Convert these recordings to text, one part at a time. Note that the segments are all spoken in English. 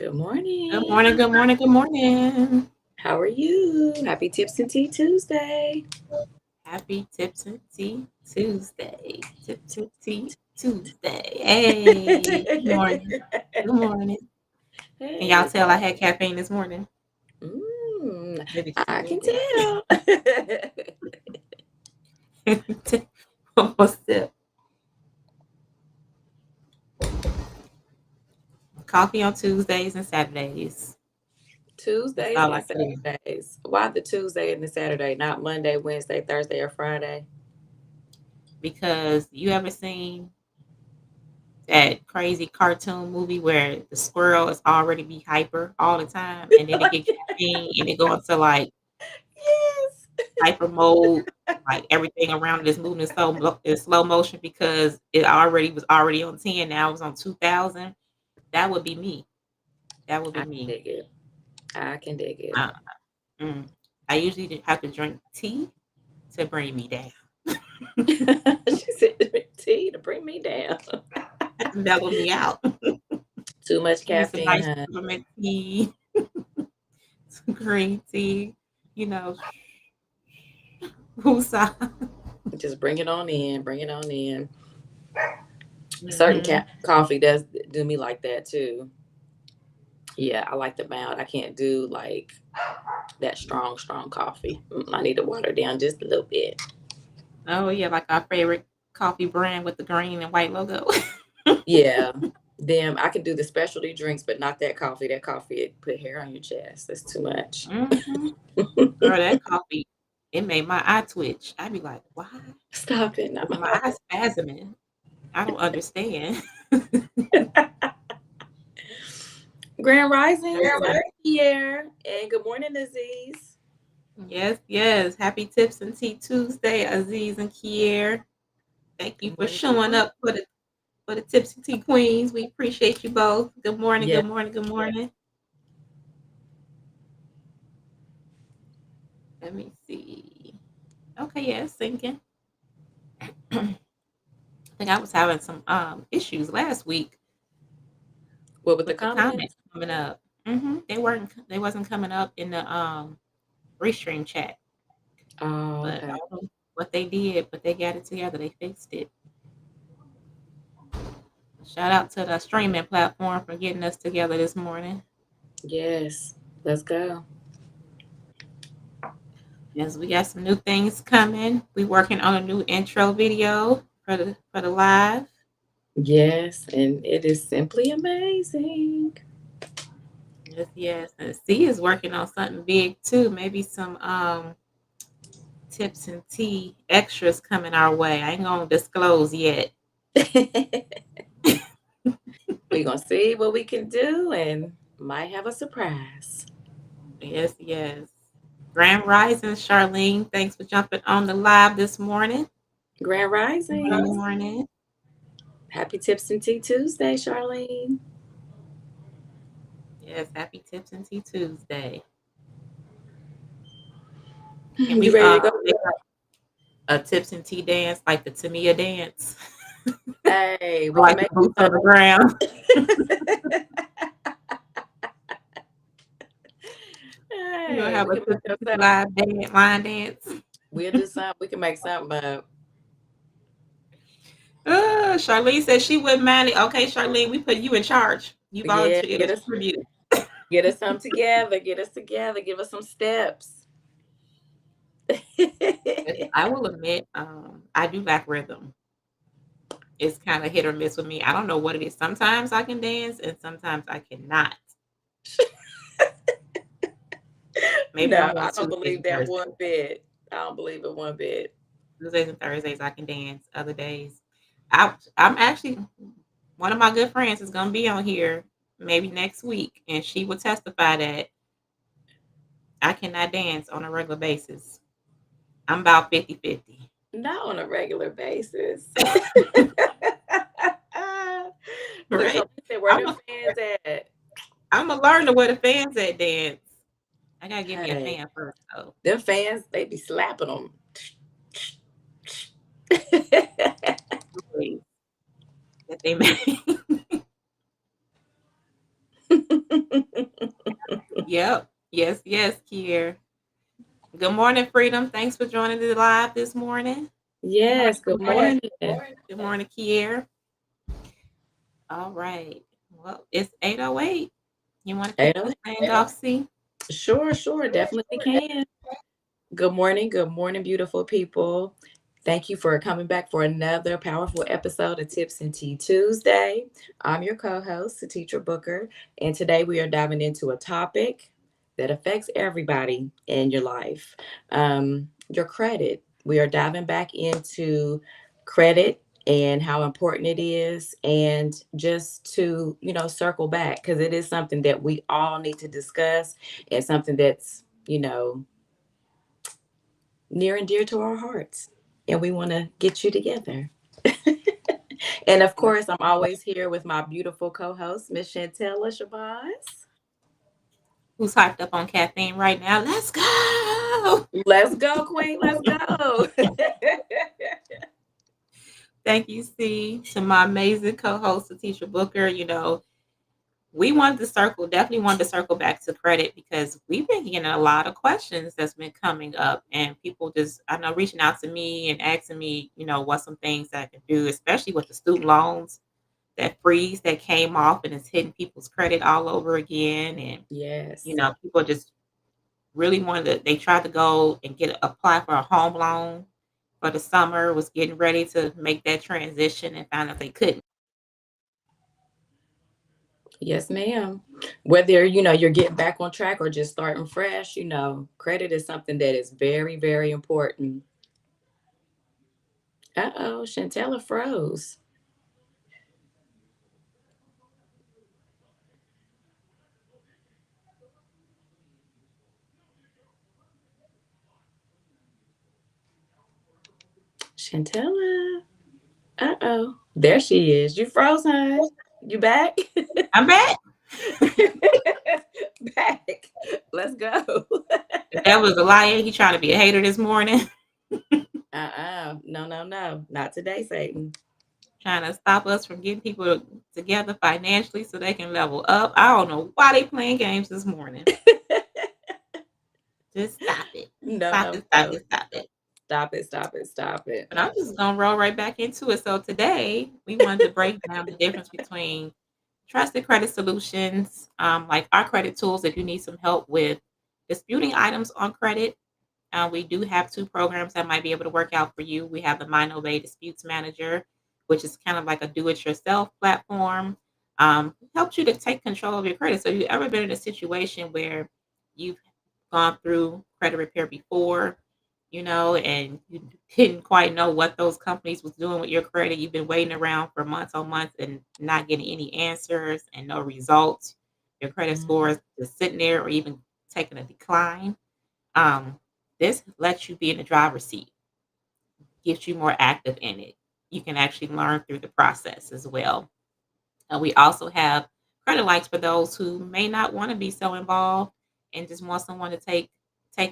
Good Good morning, morning. good morning, good morning. How are you? Happy Tips and Tea Tuesday. Happy Tips and Tea Tuesday. Tips and Tea Tuesday. Hey, good morning. Good morning. Can y'all Hey. tell I had caffeine this morning? Mm, Maybe just a I little can bit. tell. One more sip. Coffee on Tuesdays and Saturdays. That's Tuesdays all I and can do. Saturdays. Why the Tuesday and the Saturday, not Monday, Wednesday, Thursday, or Friday? Because you ever seen that crazy cartoon movie where the squirrel is already be hyper all the time and then it get caffeine and it go into like Yes. hyper mode, like everything around it is moving in slow motion because it already was already on 10, now it was on 2000. That would be me. That would I be can me. dig it. I can dig it. Uh, mm. I usually have to drink tea to bring me down, She said, tea to bring me down. to mellow me out. Too much Give me some caffeine, nice huh? peppermint tea, some green tea, you know, woosah. Just bring it on in. Bring it on in. Certain Hmm. coffee does do me like that too. Yeah, I like the mild. I can't do like that strong coffee. I need to water down just a little bit. Oh yeah, like our favorite coffee brand with the green and white logo. Yeah. Then I can do the specialty drinks, but not that coffee. That coffee it put hair on your chest. That's too much. Hmm. Girl, that coffee, it made my eye twitch. I'd be like, "Why Stop it. is No. my eye spasming? I don't understand." Grand Rising, good morning, Pierre. And good morning, Aziz. Yes, yes. Happy Tips and Tea Tuesday, Aziz and Kier. Thank you Good for morning, good showing morning. up for the Tips and Tea Queens. We appreciate you both. Good morning, Yeah. good morning, good morning. Let me see. Okay, yeah, it's sinking. I think I was having some issues last week What with the with the comments comments? coming up. They wasn't coming up in the restream chat. Oh, But I okay. don't know what they did, but they got it together. They fixed it. Shout out to the streaming platform for getting us together this morning. Yes. Let's go. Yes, we got some new things coming. We working on a new intro video for the live. Yes, and it is simply amazing. Yes, yes. And C is working on something big too. Maybe some tips and tea extras coming our way. I ain't gonna disclose yet. We're gonna see what we can do and might have a surprise. Yes, yes. Grand Rising, Charlene. Thanks for jumping on the live this morning. Grand Good Risings. morning. Happy Tips and Tea Tuesday, Charlene. Yes, happy Tips and Tea Tuesday. Can You we ready to go? make a tips and tea dance like the Tamia dance? Hey, we Or can like the make boots on the ground. We're gonna hey, have we a can tips make and us tea something. live dance, line dance. We'll do something. We can make something up. Charlene said she wouldn't mind it. Okay, Charlene, we put you in charge. You Yeah, volunteer to contribute. get us something together. Get us together. Give us some steps. Yes, I will admit, I do lack rhythm. It's kind of hit or miss with me. I don't know what it is. Sometimes I can dance and sometimes I cannot. Maybe No, I'm on I don't Tuesdays believe and that Thursdays. one bit. I don't believe it one bit. Tuesdays and Thursdays I can dance. Other days, I'm actually one of my good friends is gonna be on here maybe next week, and she will testify that I cannot dance on a regular basis. I'm about 50-50. Not on a regular basis. Look, Right? so said, where I'm them a, fans at? I'm gonna learn to where the fans at dance. I gotta give me a Hey, fan first, though. them fans, they be slapping them. Please, that they made. Yep. Yes, yes, Kier. Good morning, Freedom. Thanks for joining the live this morning. Yes, good Yes. morning. Good morning, Kier. All right. Well, it's 8:08. You want to kick this 8:08. thing off, C? Sure, definitely can. Good morning, beautiful people. Thank you for coming back for another powerful episode of Tips and Tea Tuesday. I'm your co host, Teacher Booker, and today we are diving into a topic that affects everybody in your life, your credit. We are diving back into credit and how important it is, and just to, circle back because it is something that we all need to discuss and something that's, near and dear to our hearts. And we want to get you together. And of course, I'm always here with my beautiful co host, Miss Chantella Shabazz. Who's hyped up on caffeine right now? Let's go. Let's go, Queen. Let's go. Thank you, C, to my amazing co-host, Teacher Booker. Definitely wanted to circle back to credit because we've been getting a lot of questions that's been coming up, and people just, I know, reaching out to me and asking me, what some things that I can do, especially with the student loans, that freeze that came off and it's hitting people's credit all over again. And, Yes. people just really they tried to go and apply for a home loan for the summer, was getting ready to make that transition and found out they couldn't. Yes, ma'am. Whether, you're getting back on track or just starting fresh, credit is something that is very, very important. Uh-oh, Chantella froze. Chantella. Uh-oh. There she is. You froze, huh? You back? I'm back. Back. Let's go. If that was a liar, he trying to be a hater this morning, No. Not today, Satan. trying to stop us from getting people together financially so they can level up. I don't know why they playing games this morning. Just stop it. No, Stop no, it, stop no. it, stop it. Stop it. But I'm just gonna roll right back into it. So today we wanted to break down the difference between trusted credit solutions, like our credit tools if you need some help with disputing items on credit. We do have two programs that might be able to work out for you. We have the MindObey Disputes Manager, which is kind of like a do-it-yourself platform. Helps you to take control of your credit. So, you ever been in a situation where you've gone through credit repair before, and you didn't quite know what those companies was doing with your credit? You've been waiting around for months on months and not getting any answers and no results. Your credit score is just sitting there or even taking a decline. Um, this lets you be in the driver's seat, gets you more active in it. You can actually learn through the process as well. We also have credit lights for those who may not want to be so involved and just want someone to take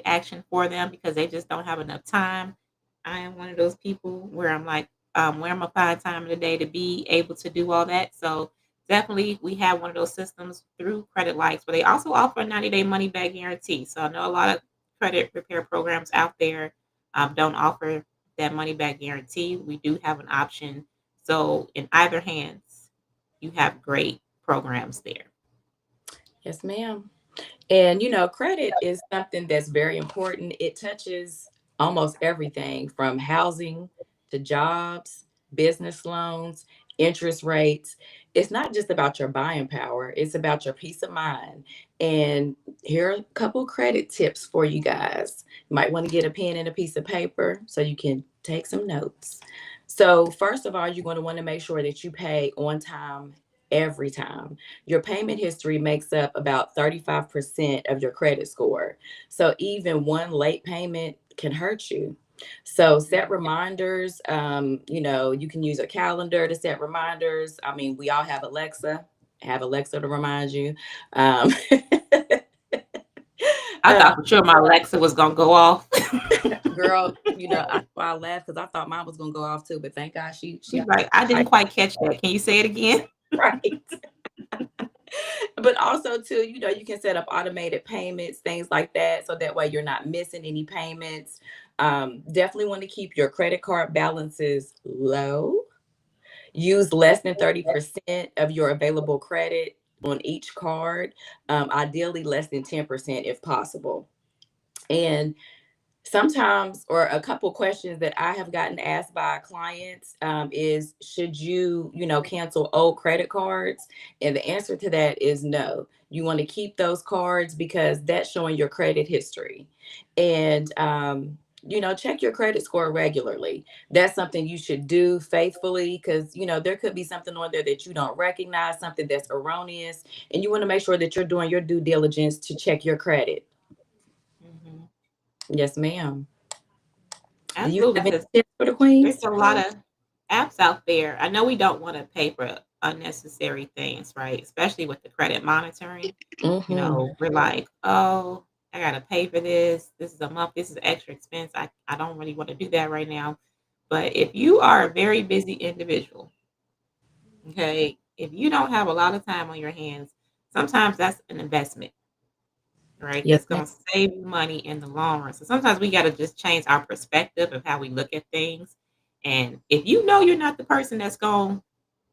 action for them because they just don't have enough time. I am one of those people where I'm like, where am I find time in the day to be able to do all that? So definitely we have one of those systems through credit lights, but they also offer a 90-day money back guarantee. So I know a lot of credit repair programs out there don't offer that money back guarantee. We do have an option. So in either hands, you have great programs there. Yes, ma'am. And credit is something that's very important. It touches almost everything from housing to jobs, business loans, interest rates. It's not just about your buying power, it's about your peace of mind. And here are a couple credit tips for you guys. You might want to get a pen and a piece of paper so you can take some notes. So, first of all, you're going to want to make sure that you pay on time every time. Your payment history makes up about 35% of your credit score. So even one late payment can hurt you. So set reminders. You can use a calendar to set reminders. I mean, we all have Alexa. Have Alexa to remind you. Um, I thought for sure my Alexa was gonna go off. girl, I laughed because I thought mine was gonna go off too, but thank God she She's like, I didn't quite catch that. Can you say it again? right. But also too, you can set up automated payments, things like that, so that way you're not missing any payments. Definitely want to keep your credit card balances low. Use less than 30% of your available credit on each card. Ideally less than 10% if possible. And sometimes, or a couple questions that I have gotten asked by clients, is should you cancel old credit cards? And the answer to that is no. You want to keep those cards because that's showing your credit history. And check your credit score regularly. That's something you should do faithfully because there could be something on there that you don't recognize, something that's erroneous, and you want to make sure that you're doing your due diligence to check your credit. Mhm. Yes, ma'am. Do you Absolutely, have any because tips for the there's queens? a lot of apps out there. I know we don't want to pay for unnecessary things, right? Especially with the credit monitoring. Mhm. We're like, oh, I gotta pay for this. This is a month. This is extra expense. I don't really want to do that right now. But if you are a very busy individual, okay, if you don't have a lot of time on your hands, sometimes that's an investment, right? Yes, That's ma'am. gonna save you money in the long run. So sometimes we gotta just change our perspective of how we look at things. And if you know you're not the person that's gonna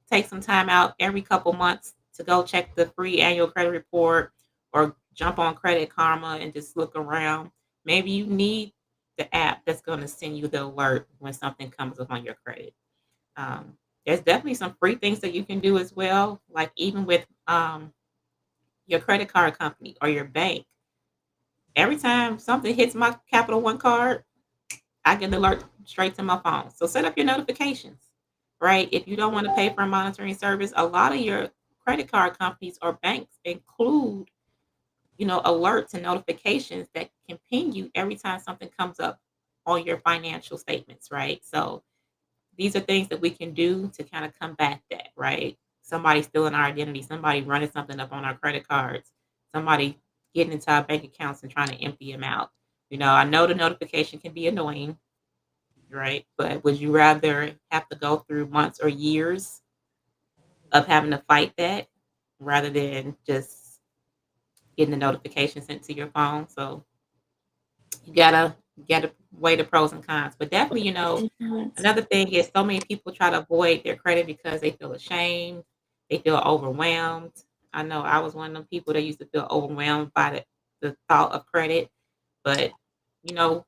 take some time out every couple months to go check the free annual credit report or jump on Credit Karma and just look around. Maybe you need the app that's going to send you the alert when something comes up on your credit. There's definitely some free things that you can do as well, like even with your credit card company or your bank. Every time something hits my Capital One card, I get the alert straight to my phone. So set up your notifications, right? If you don't want to pay for a monitoring service, a lot of your credit card companies or banks include, alerts and notifications that can ping you every time something comes up on your financial statements, right? So these are things that we can do to kind of combat that, right? Somebody stealing our identity, somebody running something up on our credit cards, somebody getting into our bank accounts and trying to empty them out. I know the notification can be annoying, right? But would you rather have to go through months or years of having to fight that rather than just getting the notification sent to your phone? So you gotta weigh the pros and cons. But definitely, Yes. another thing is so many people try to avoid their credit because they feel ashamed, they feel overwhelmed. I know I was one of them people that used to feel overwhelmed by the thought of credit. But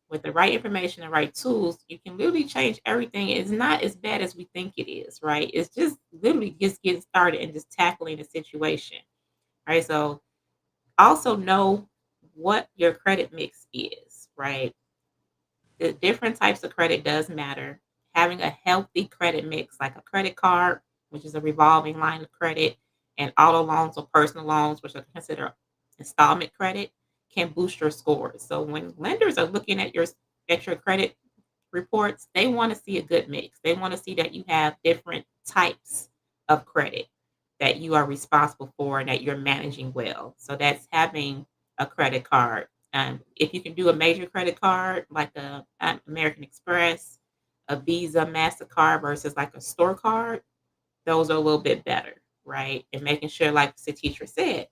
with the right information and right tools, you can literally change everything. It's not as bad as we think it is, right? It's just literally just getting started and just tackling the situation. Right. So also know what your credit mix is, right? The different types of credit does matter. Having a healthy credit mix, like a credit card, which is a revolving line of credit, and auto loans or personal loans, which are considered installment credit, can boost your scores. So when lenders are looking at your credit reports, they want to see a good mix. They want to see that you have different types of credit that you are responsible for and that you're managing well. So that's having a credit card. If you can do a major credit card like a American Express, a Visa, Mastercard versus like a store card, those are a little bit better, right? And making sure, like the teacher said,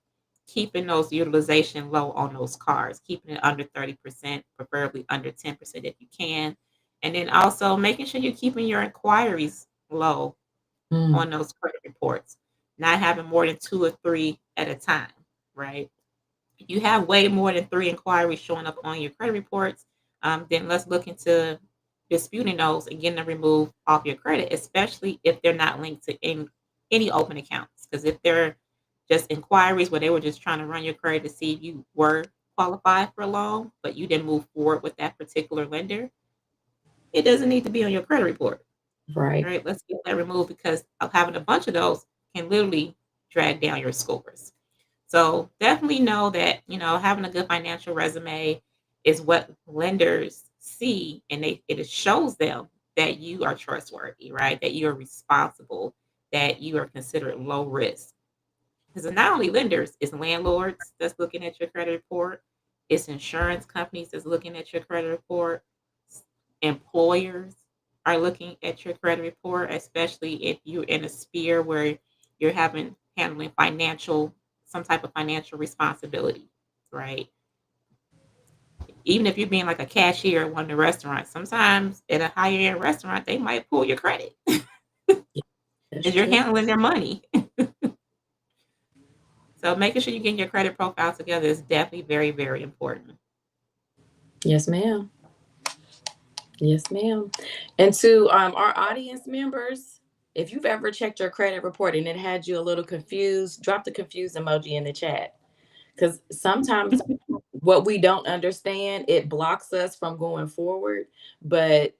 keeping those utilization low on those cards, keeping it under 30%, preferably under 10% if you can. And then also making sure you're keeping your inquiries low Mm. on those credit reports, not having more than two or three at a time, right? If you have way more than three inquiries showing up on your credit reports, then let's look into disputing those and getting them removed off your credit, especially if they're not linked to any open accounts. Because if they're just inquiries where they were just trying to run your credit to see if you were qualified for a loan, but you didn't move forward with that particular lender, it doesn't need to be on your credit report. Right. Right? Let's get that removed because of having a bunch of those can literally drag down your scores. So definitely know that, having a good financial resume is what lenders see and it shows them that you are trustworthy, right? That you're responsible, that you are considered low risk. Because not only lenders, it's landlords that's looking at your credit report, it's insurance companies that's looking at your credit report, employers are looking at your credit report, especially if you're in a sphere where you're having handling financial some type of financial responsibility, right? Even if you're being like a cashier at one of the restaurants, sometimes at a higher end restaurant, they might pull your credit That's as you're true. handling their money. So making sure you're getting your credit profile together is definitely very, very important. Yes, ma'am. Yes, ma'am. And to our audience members, if you've ever checked your credit report and it had you a little confused, drop the confused emoji in the chat. Because sometimes what we don't understand, it blocks us from going forward. But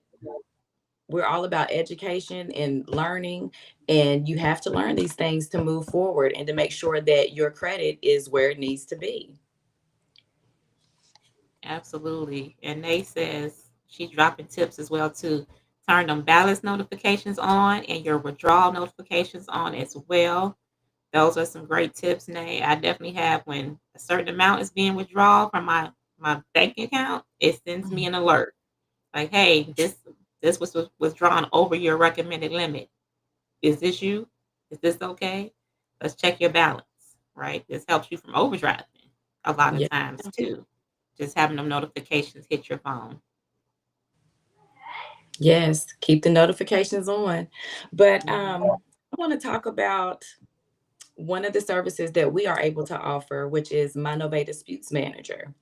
we're all about education and learning, and you have to learn these things to move forward and to make sure that your credit is where it needs to be. Absolutely. And Nay says she's dropping tips as well too. Turn them balance notifications on and your withdrawal notifications on as well. Those are some great tips, Nay. I definitely have when a certain amount is being withdrawn from my bank account, it sends me Mhm. an alert. Like, hey, this was withdrawn over your recommended limit. Is this you? Is this okay? Let's check your balance, right? This helps you from overdrafting a lot of Yeah. times too. Just having them notifications hit your phone. Yes, keep the notifications on. But Mhm. I want to talk about one of the services that we are able to offer, which is my Nove Disputes Manager.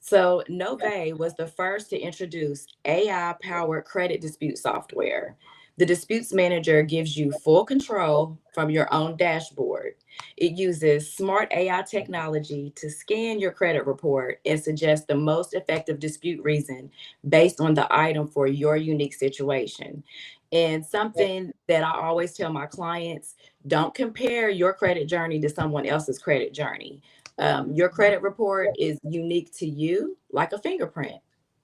So, Nove was the first to introduce AI powered credit dispute software. The Disputes Manager gives you full control from your own dashboard. It uses smart AI technology to scan your credit report and suggest the most effective dispute reason based on the item for your unique situation. And something that I always tell my clients, don't compare your credit journey to someone else's credit journey. Your credit report is unique to you, like a fingerprint.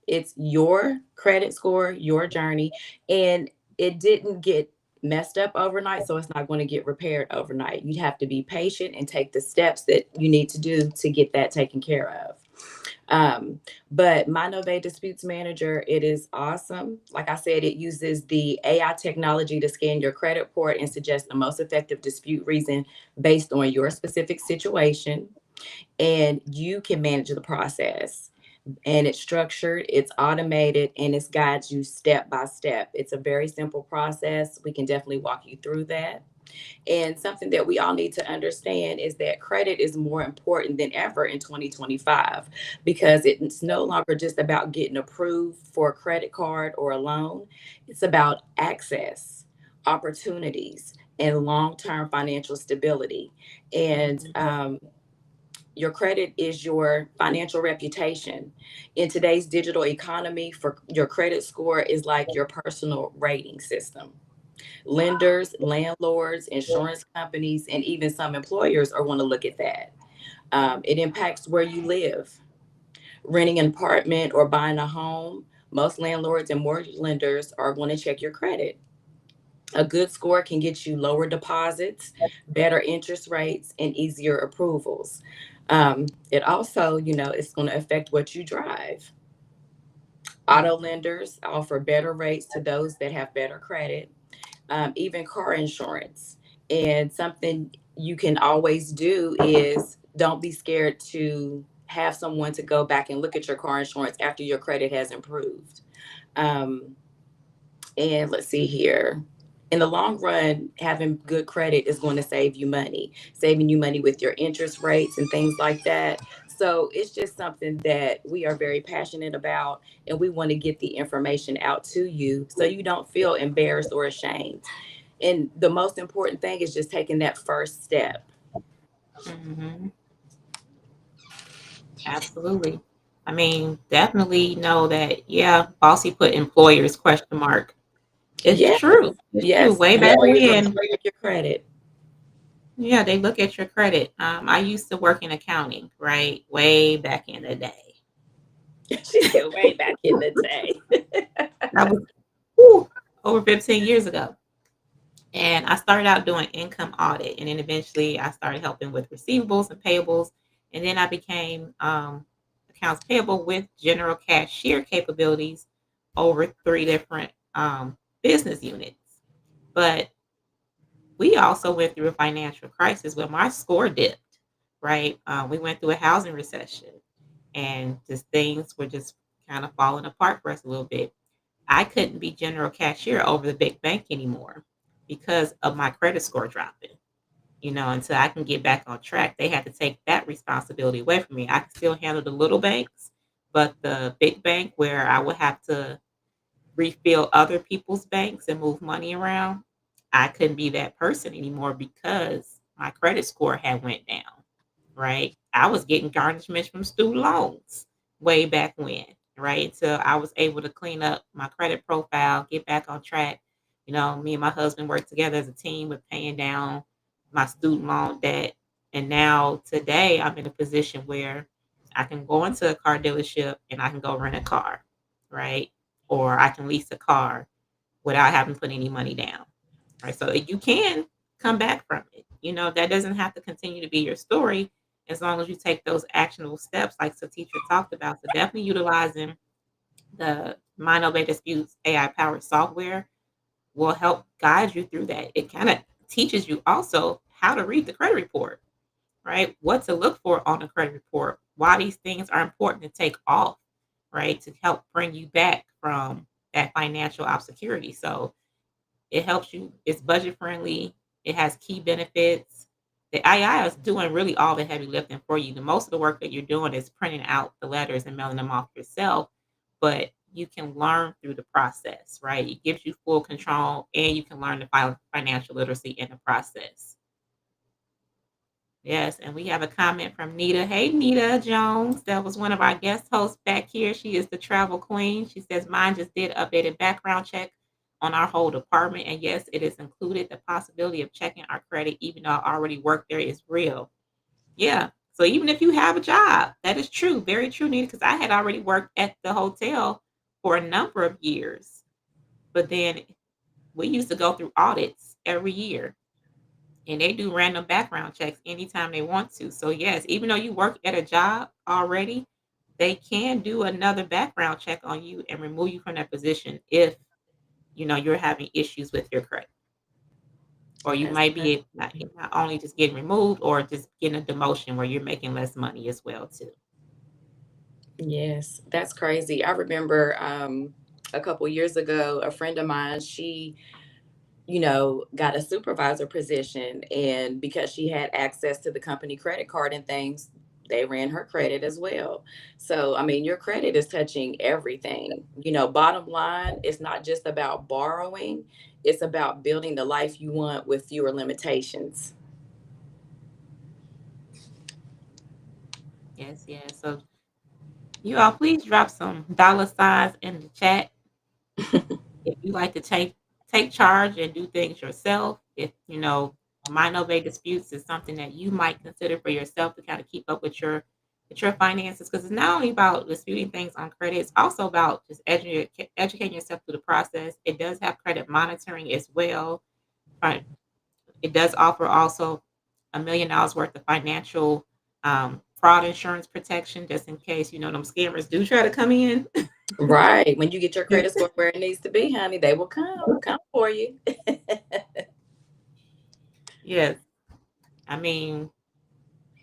It's your credit score, your journey, and it didn't get messed up overnight, so it's not going to get repaired overnight. You have to be patient and take the steps that you need to do to get that taken care of. But my Nove Disputes Manager, it is awesome. Like I said, it uses the AI technology to scan your credit report and suggest the most effective dispute reason based on your specific situation. And you can manage the process. And it's structured, it's automated, and it guides you step by step. It's a very simple process. We can definitely walk you through that. And something that we all need to understand is that credit is more important than ever in 2025 because it's no longer just about getting approved for a credit card or a loan. It's about access, opportunities, and long term financial stability. And Mhm. your credit is your financial reputation. In today's digital economy, for your credit score is like your personal rating system. Lenders, landlords, insurance companies, and even some employers are going to look at that. It impacts where you live. Renting an apartment or buying a home, most landlords and mortgage lenders are going to check your credit. A good score can get you lower deposits, better interest rates, and easier approvals. It also, it's going to affect what you drive. Auto Mhm. lenders offer better rates to those that have better credit, even car insurance. And something you can always do is don't be scared to have someone to go back and look at your car insurance after your credit has improved. Um, and let's see here. In the long run, having good credit is going to save you money, saving you money with your interest rates and things like that. So it's just something that we are very passionate about, and we want to get the information out to you so you don't feel embarrassed or ashamed. And the most important thing is just taking that first step. Mhm. Absolutely. I mean, definitely know that, yeah, Bossy put employers question mark. It's Yes, true. It's true. yes. Way back Employers are going when, to check your credit. yeah, they look at your credit. I used to work in accounting, right? Way back in the day. She said way back in the day. That was whew, over 15 years ago. And I started out doing income audit, and then eventually I started helping with receivables and payables. And then I became accounts payable with general cashier capabilities over three different business units. But we also went through a financial crisis where my score dipped, right? We went through a housing recession, and just things were just kind of falling apart for us a little bit. I couldn't be general cashier over the big bank anymore because of my credit score dropping. Until I can get back on track, they had to take that responsibility away from me. I could still handle the little banks, but the big bank where I would have to refill other people's banks and move money around, I couldn't be that person anymore because my credit score had went down, right? I was getting garnishments from student loans way back when, right? So I was able to clean up my credit profile, get back on track. Me and my husband worked together as a team with paying down my student loan debt. And now today I'm in a position where I can go into a car dealership and I can go rent a car, right? Or I can lease a car without having to put any money down, right? So you can come back from it. That doesn't have to continue to be your story as long as you take those actionable steps, like the teacher talked about. So definitely utilizing the Mind Over Disputes AI powered software will help guide you through that. It kind of teaches you also how to read the credit report, right? What to look for on the credit report, why these things are important to take off, right? To help bring you back from that financial obscurity. So it helps you, it's budget friendly, it has key benefits. The AI is doing really all the heavy lifting for you. The most of the work that you're doing is printing out the letters and mailing them off yourself, but you can learn through the process, right? It gives you full control and you can learn the financial literacy in the process. Yes, and we have a comment from Nita. Hey, Nita Jones. That was one of our guest hosts back here. She is the travel queen. She says, mine just did updated background check on our whole department. And yes, it is included. The possibility of checking our credit, even though I already work there, is real. Yeah. So even if you have a job, that is true. Very true, Nita, because I had already worked at the hotel for a number of years. But then we used to go through audits every year and they do random background checks anytime they want to. So yes, even though you work at a job already, they can do another background check on you and remove you from that position if you're having issues with your credit. Or you That's might crazy. be not only just getting removed or just getting a demotion where you're making less money as well too. Yes, that's crazy. I remember a couple years ago, a friend of mine, she, got a supervisor position. And because she had access to the company credit card and things, they ran her credit as well. So, I mean, your credit is touching everything. Bottom line, it's not just about borrowing, it's about building the life you want with fewer limitations. Yes, yes. So you all please drop some dollar signs in the chat if you like to take charge and do things yourself. If mind over disputes is something that you might consider for yourself to kind of keep up with your finances, because it's not only about disputing things on credit, it's also about just educating yourself through the process. It does have credit monitoring as well. Right. It does offer also $1 million worth of financial fraud insurance protection, just in case them scammers do try to come in. Right. When you get your credit score where it needs to be, honey, they will come for you. Yes, I mean,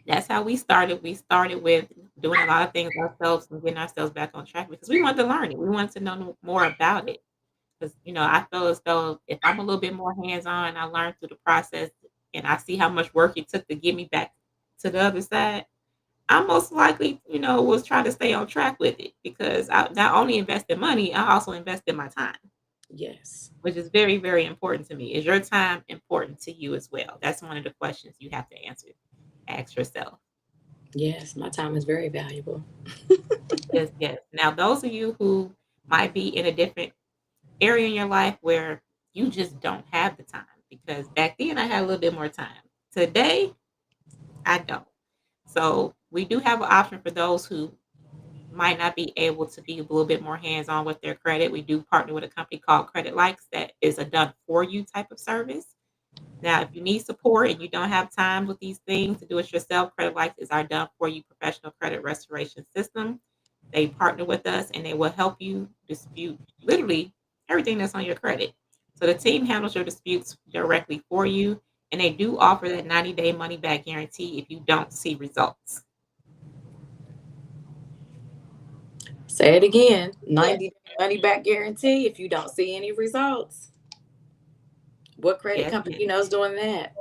that's how we started. We started with doing a lot of things ourselves and getting ourselves back on track because we wanted to learn it. We wanted to know more about it. Because I feel as though if I'm a little bit more hands-on, I learned through the process, and I see how much work it took to get me back to the other side. I most likely, was trying to stay on track with it because I not only invested money, I also invested my time, Yes. which is very, very important to me. Is your time important to you as well? That's one of the questions you have to answer. Ask yourself. Yes, my time is very valuable. Yes, yes. Now, those of you who might be in a different area in your life where you just don't have the time, because back then I had a little bit more time. Today, I don't. So we do have an option for those who might not be able to be a little bit more hands-on with their credit. We do partner with a company called Credit Likes that is a done for you type of service. Now, if you need support and you don't have time with these things to do it yourself, Credit Likes is our done for you professional credit restoration system. They partner with us and they will help you dispute literally everything that's on your credit. So the team handles your disputes directly for you. And they do offer that 90-day money back guarantee if you don't see results. Say it again. 90 money back guarantee if you don't see any results. What credit Yes, company ma'am. knows doing that?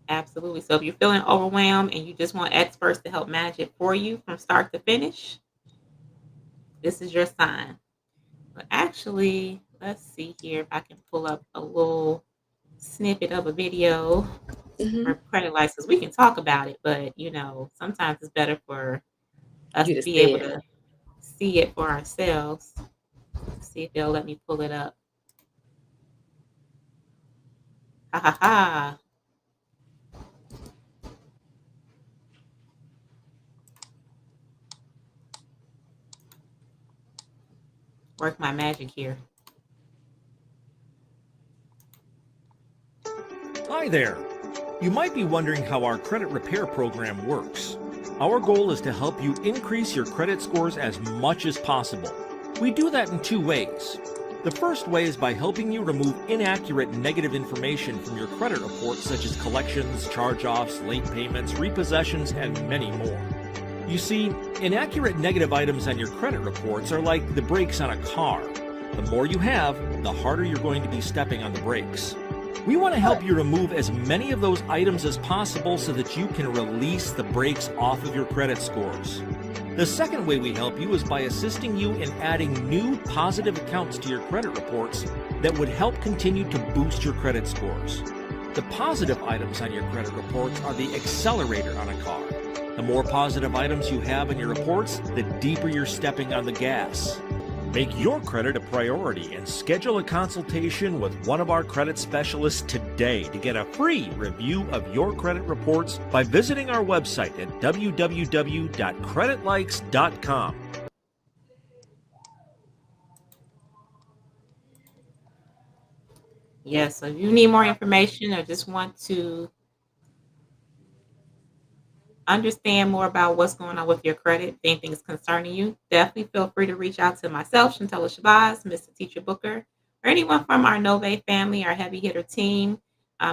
Absolutely. So if you're feeling overwhelmed and you just want experts to help manage it for you from start to finish, this is your sign. But actually, let's see here if I can pull up a little snippet of a video Hmm. for credit license. We can talk about it, but sometimes it's better for us You to just be able said. to see it for ourselves. See if they'll let me pull it up. Ha ha ha. Work my magic here. Hi there. You might be wondering how our credit repair program works. Our goal is to help you increase your credit scores as much as possible. We do that in two ways. The first way is by helping you remove inaccurate negative information from your credit report, such as collections, charge-offs, late payments, repossessions, and many more. You see, inaccurate negative items on your credit reports are like the brakes on a car. The more you have, the harder you're going to be stepping on the brakes. We want to help you remove as many of those items as possible so that you can release the brakes off of your credit scores. The second way we help you is by assisting you in adding new positive accounts to your credit reports that would help continue to boost your credit scores. The positive items on your credit reports are the accelerator on a car. The more positive items you have in your reports, the deeper you're stepping on the gas. Make your credit a priority and schedule a consultation with one of our credit specialists today to get a free review of your credit reports by visiting our website at www.creditlikes.com. Yes, so if you need more information or just want to understand more about what's going on with your credit, if anything is concerning you, definitely feel free to reach out to myself, Shantella Shabazz, Mr. Teacher Booker, or anyone from our Nove family, our heavy hitter team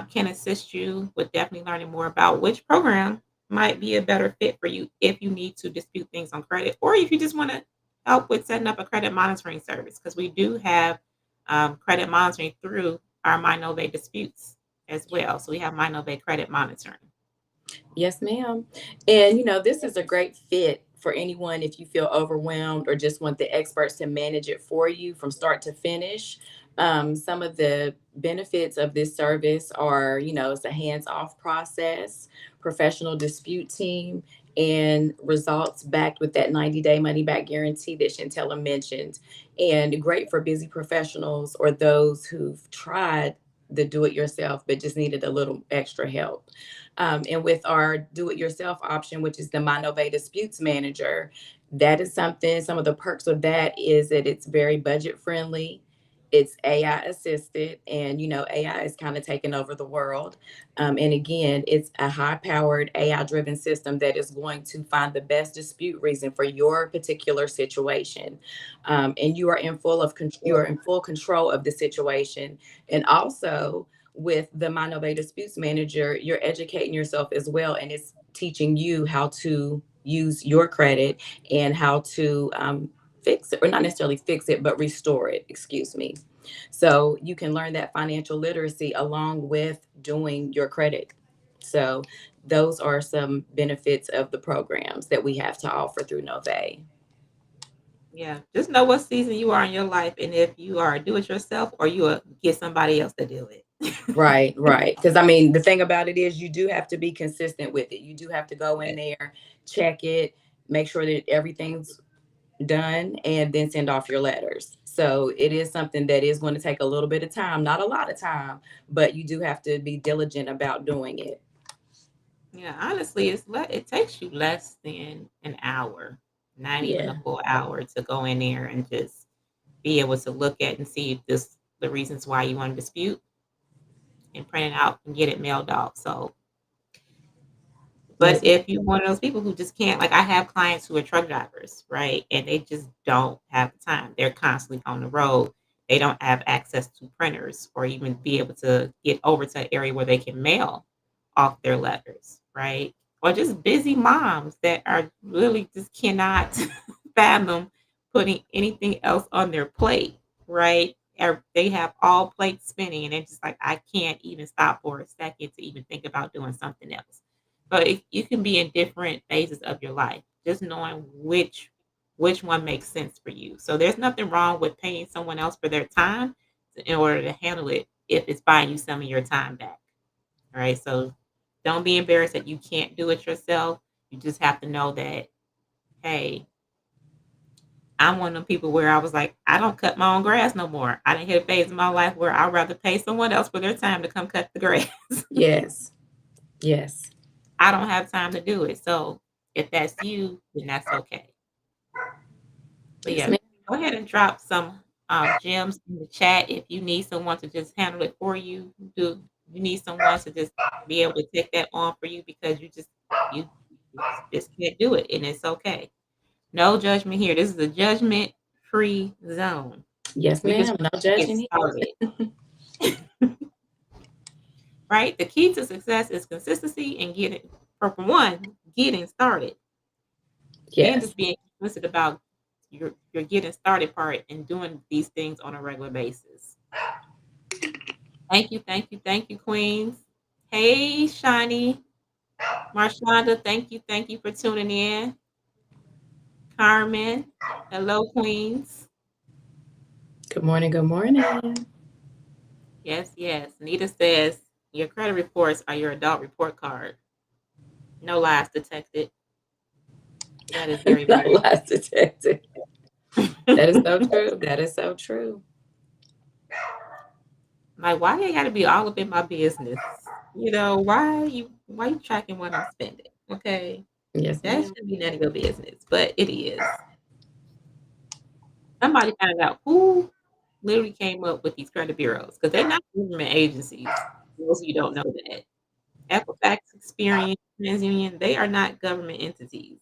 can assist you with definitely learning more about which program might be a better fit for you if you need to dispute things on credit, or if you just want to help with setting up a credit monitoring service, because we do have credit monitoring through our MyNove disputes as well. So we have MyNove credit monitoring. Yes, ma'am. And this is a great fit for anyone if you feel overwhelmed or just want the experts to manage it for you from start to finish. Some of the benefits of this service are, it's a hands-off process, professional dispute team, and results backed with that 90-day money back guarantee that Shantella mentioned. And great for busy professionals or those who've tried the do it yourself but just needed a little extra help. And with our do it yourself option, which is the MyNove Disputes Manager, that is something, some of the perks of that is that it's very budget friendly. It's AI assisted, and AI is kind of taking over the world. And again, it's a high powered AI driven system that is going to find the best dispute reason for your particular situation. And you are in full control of the situation. And also, with the MyNove Disputes Manager, you're educating yourself as well, and it's teaching you how to use your credit and how to fix it, or not necessarily fix it, but restore it. Excuse me. So you can learn that financial literacy along with doing your credit. So those are some benefits of the programs that we have to offer through Nove. Yeah, just know what season you are in your life, and if you are do it yourself or you get somebody else to do it. Right, right. Because I mean, the thing about it is, you do have to be consistent with it. You do have to go in Yes. there, check it, make sure that everything's done, and then send off your letters. So it is something that is going to take a little bit of time, not a lot of time, but you do have to be diligent about doing it. Yeah, honestly, it takes you less than an hour, not even a Yeah. full hour, to go in there and just be able to look at and see if this the reasons why you want to dispute and print it out and get it mailed off. So, but Yes. if you're one of those people who just can't, like I have clients who are truck drivers, right? And they just don't have the time. They're constantly on the road. they don't have access to printers or even be able to get over to an area where they can mail off their letters, right? Or just busy moms that are really just cannot fathom putting anything else on their plate, right? Or they have all plates spinning and they're just like, I can't even stop for a second to even think about doing something else. But you can be in different phases of your life, just knowing which one makes sense for you. So there's nothing wrong with paying someone else for their time in order to handle it if it's buying you some of your time back. All right. So don't be embarrassed that you can't do it yourself. You just have to know that, hey, I'm one of them people where I was like, I don't cut my own grass no more. I didn't hit a phase in my life where I'd rather pay someone else for their time to come cut the grass. Yes. Yes. I don't have time to do it. So if that's you, then that's okay. But Yes, yeah, ma'am. go ahead and drop some gems in the chat if you need someone to just handle it for you. Do you need someone to just be able to take that on for you because you just can't do it and it's okay. No judgment here. This is a judgment free zone. Yes, We just ma'am. No want to get judging started. Right? The key to success is consistency and getting for one, getting started. Then Yes. just being explicit about your getting started part and doing these things on a regular basis. Thank you, Queens. Hey, Shani, Marshonda, thank you for tuning in. Carmen, hello, Queens. Good morning. Good morning. Yes, yes. Nita says your credit reports are your adult report card. No lies detected. That is very, No very lies detected. That is so true. That is so true. like, why they gotta be all up in my business? You know, why you tracking what I'm spending? Okay. Yes, That ma'am. shouldn't be none of your business, but it is. Somebody found out who literally came up with these credit bureaus because they're not government agencies. Most of you don't know that. Equifax, Experian, TransUnion, they are not government entities.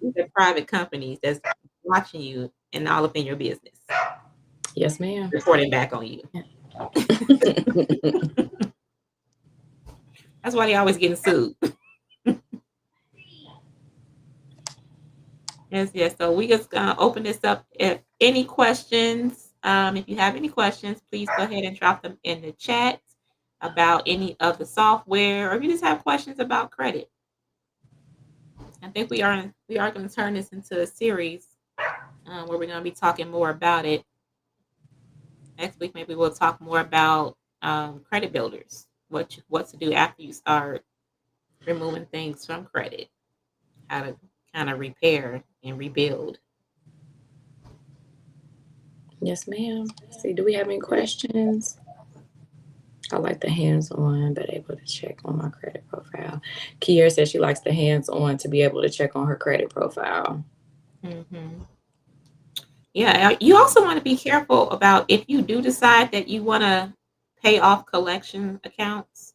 These are private companies that's watching you and all up in your business, Yes, ma'am. reporting back on you. That's why they always getting sued. Yes, yes. So we just gonna open this up. If any questions, if you have any questions, please go ahead and drop them in the chat about any of the software, or if you just have questions about credit. I think we are going to turn this into a series where we're going to be talking more about it. Next week, maybe we'll talk more about credit builders, what to do after you start removing things from credit, how to kind of repair and rebuild. Yes, ma'am. See, do we have any questions? I like the hands-on, but able to check on my credit profile. Kiera says she likes the hands-on to be able to check on her credit profile. Mm-hmm. Yeah, you also want to be careful about if you do decide that you want to pay off collection accounts,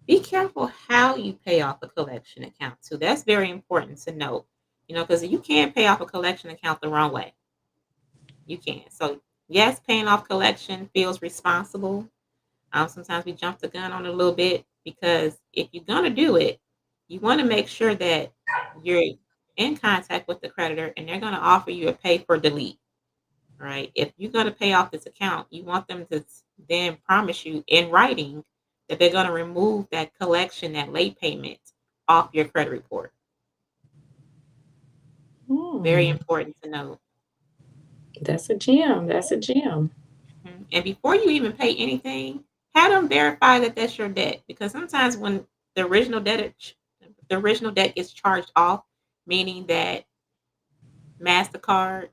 be careful how you pay off a collection account too. That's very important to note, because you can't pay off a collection account the wrong way. You can't. So, yes, paying off collection feels responsible. Sometimes we jump the gun on it a little bit because if you're going to do it, you want to make sure that you're in contact with the creditor and they're going to offer you a pay for delete. Right? If you're going to pay off this account, you want them to then promise you in writing that they're going to remove that collection, that late payment off your credit report. Very important to know. That's a gem. That's a gem. And before you even pay anything, have them verify that that's your debt. Because sometimes when the original debt gets charged off, meaning that MasterCard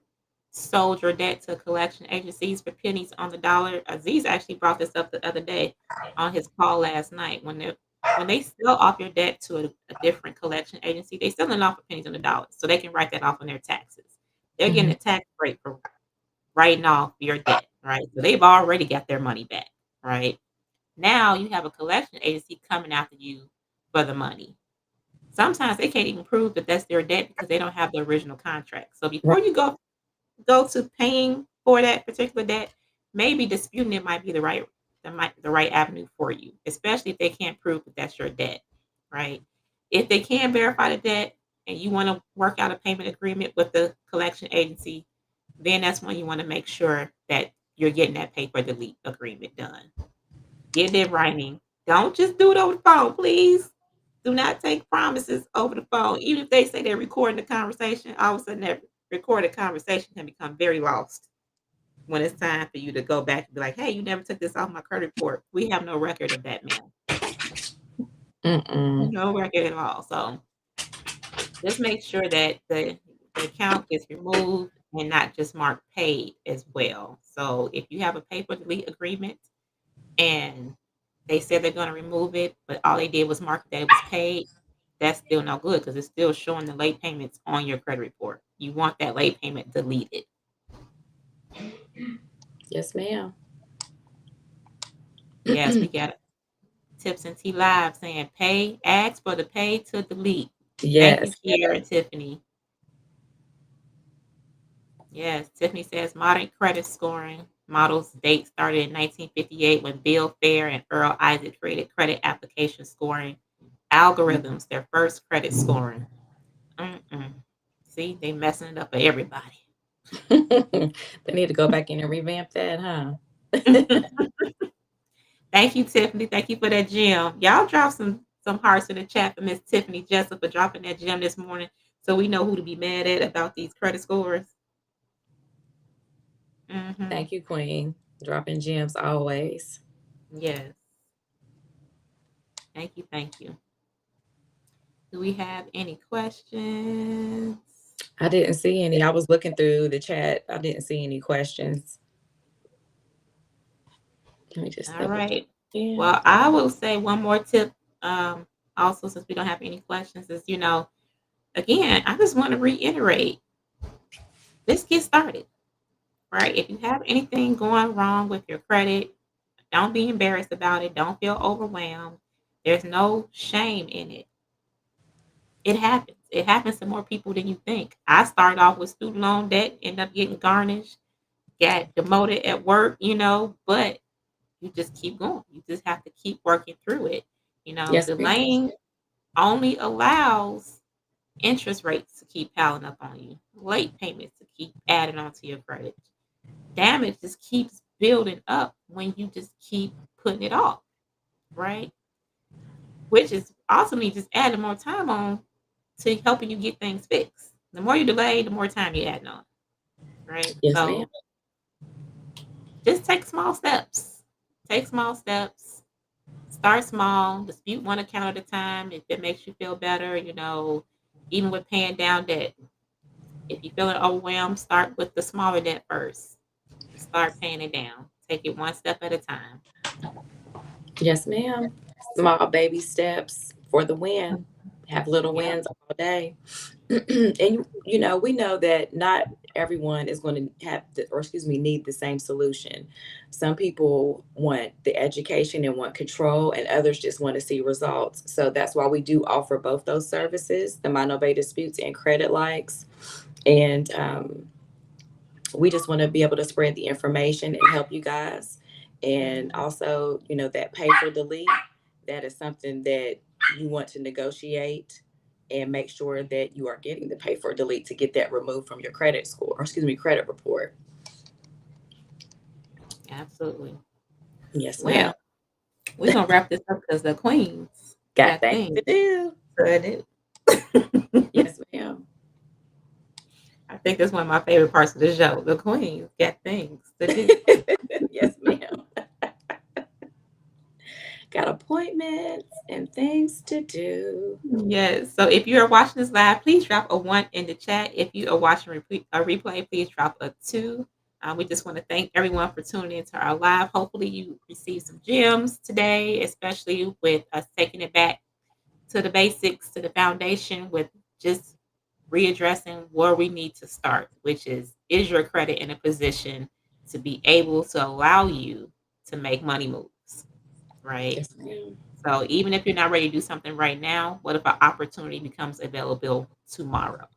sold your debt to collection agencies for pennies on the dollar. Aziz actually brought this up the other day on his call last night. When they sell off your debt to a different collection agency, they sell it off for pennies on the dollar, so they can write that off on their taxes. They're getting a tax break for writing off your debt, right? So they've already got their money back, right? Now you have a collection agency coming after you for the money. Sometimes they can't even prove that that's their debt because they don't have the original contract. So before you go to paying for that particular debt, maybe disputing it might be the right avenue for you, especially if they can't prove that that's your debt, right? If they can verify the debt and you want to work out a payment agreement with the collection agency, then that's when you want to make sure that you're getting that pay for delete agreement done. Get it in writing. Don't just do it over the phone, please. Do not take promises over the phone. Even if they say they're recording the conversation, all of a sudden that recorded conversation can become very lost when it's time for you to go back and be like, hey, you never took this off my credit report. We have no record of that, ma'am. Mm-mm. No record at all. So just make sure that the account gets removed and not just marked paid as well. So if you have a pay for delete agreement and they said they're going to remove it, but all they did was mark that it was paid, that's still no good because it's still showing the late payments on your credit report. You want that late payment deleted. Yes, ma'am. Yes, we got Tips and T Live saying pay, ask for the pay to delete. Thank you, Yes. Kiera and Tiffany. Yes, Tiffany says modern credit scoring models date started in 1958 when Bill Fair and Earl Isaac created credit application scoring algorithms, their first credit scoring. Mm-mm. See, they messing it up for everybody. They need to go back in and revamp that, huh? Thank you, Tiffany. Thank you for that gem. Y'all drop some hearts in the chat for Miss Tiffany Jessup for dropping that gem this morning, so we know who to be mad at about these credit scores. Mm-hmm. Thank you, Queen. Dropping gems always. Yes. Thank you. Thank you. Do we have any questions? I didn't see any. I was looking through the chat. I didn't see any questions. Let me just All double check right. again. Well, I will say one more tip. Also, since we don't have any questions, is again, I just want to reiterate. Let's get started. Right? If you have anything going wrong with your credit, don't be embarrassed about it. Don't feel overwhelmed. There's no shame in it. It happens. It happens to more people than you think. I started off with student loan debt, ended up getting garnished, got demoted at work, but you just keep going. You just have to keep working through it. Yes, ma'am. Delaying only allows interest rates to keep piling up on you, late payments to keep adding onto your credit. Damage just keeps building up when you just keep putting it off, right? Which is ultimately just adding more time on to helping you get things fixed. The more you delay, the more time you add on, right? Yes, So ma'am. just take small steps. Take small steps. Start small. Dispute one account at a time if it makes you feel better. Even with paying down debt, if you're feeling overwhelmed, start with the smaller debt first. Start paying it down. Take it one step at a time. Yes, ma'am. Small baby steps for the win. Have little Yep. wins all day. And we know that not everyone is going to need the same solution. Some people want the education and want control, and others just want to see results. So that's why we do offer both those services, the Mono Bay disputes and credit likes. And we just want to be able to spread the information and help you guys. And also, that pay for delete, that is something that you want to negotiate and make sure that you are getting the pay for delete to get that removed from your credit score, or credit report. Absolutely. Yes, ma'am. Well, we're gonna wrap this up because the queens Got things to do. Yes, ma'am. I think that's one of my favorite parts of the show. The queens got things to do. Yes, ma'am. Got appointments and things to do. Yes. So if you are watching this live, please drop a 1 in the chat. If you are watching a replay, please drop a 2. We just want to thank everyone for tuning into our live. Hopefully you received some gems today, especially with us taking it back to the basics, to the foundation, with just readdressing where we need to start, which is your credit in a position to be able to allow you to make money moves, right? Yes, ma'am. So even if you're not ready to do something right now, what if an opportunity becomes available tomorrow?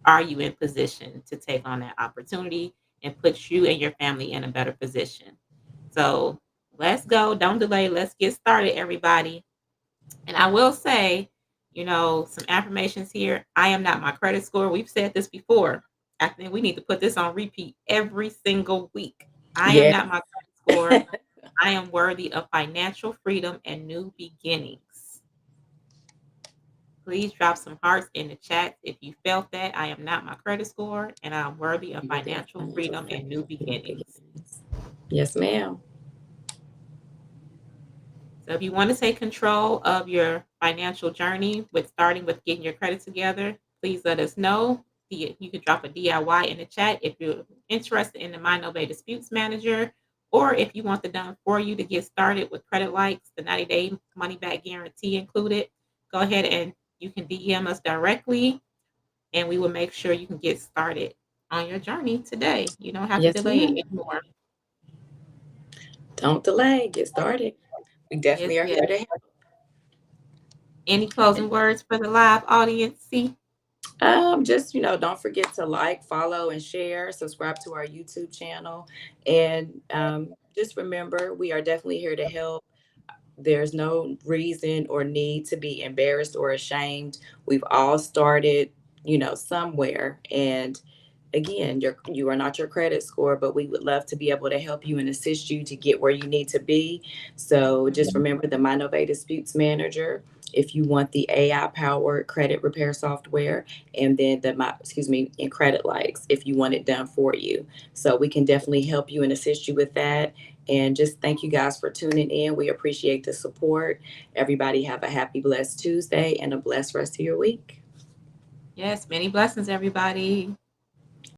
Are you in position to take on that opportunity and puts you and your family in a better position. So let's go. Don't delay. Let's get started, everybody. And I will say, some affirmations here. I am not my credit score. We've said this before. I think we need to put this on repeat every single week. I am Yeah. not my credit score. I am worthy of financial freedom and new beginnings. Please drop some hearts in the chat if you felt that. I am not my credit score, and I'm worthy of financial freedom and new beginnings. Yes, ma'am. So if you want to take control of your financial journey with starting with getting your credit together, please let us know. You can drop a DIY in the chat if you're interested in the MyNovae Disputes Manager, or if you want the done for you to get started with Credit Likes, the 90-day money back guarantee included. Go ahead and you can DM us directly, and we will make sure you can get started on your journey today. You don't have to Yes, delay ma'am. it anymore. Don't delay. Get started. We definitely Yes, are yes. here to help. Any closing words for the live audience? See? Just, don't forget to like, follow, and share, subscribe to our YouTube channel. And just remember, we are definitely here to help. There's no reason or need to be embarrassed or ashamed. We've all started, somewhere. And again, you are not your credit score, but we would love to be able to help you and assist you to get where you need to be. So just remember the MyNovae Disputes Manager if you want the AI powered credit repair software, and then in Credit Likes if you want it done for you. So we can definitely help you and assist you with that. And just thank you guys for tuning in. We appreciate the support. Everybody have a happy, blessed Tuesday and a blessed rest of your week. Yes, many blessings, everybody.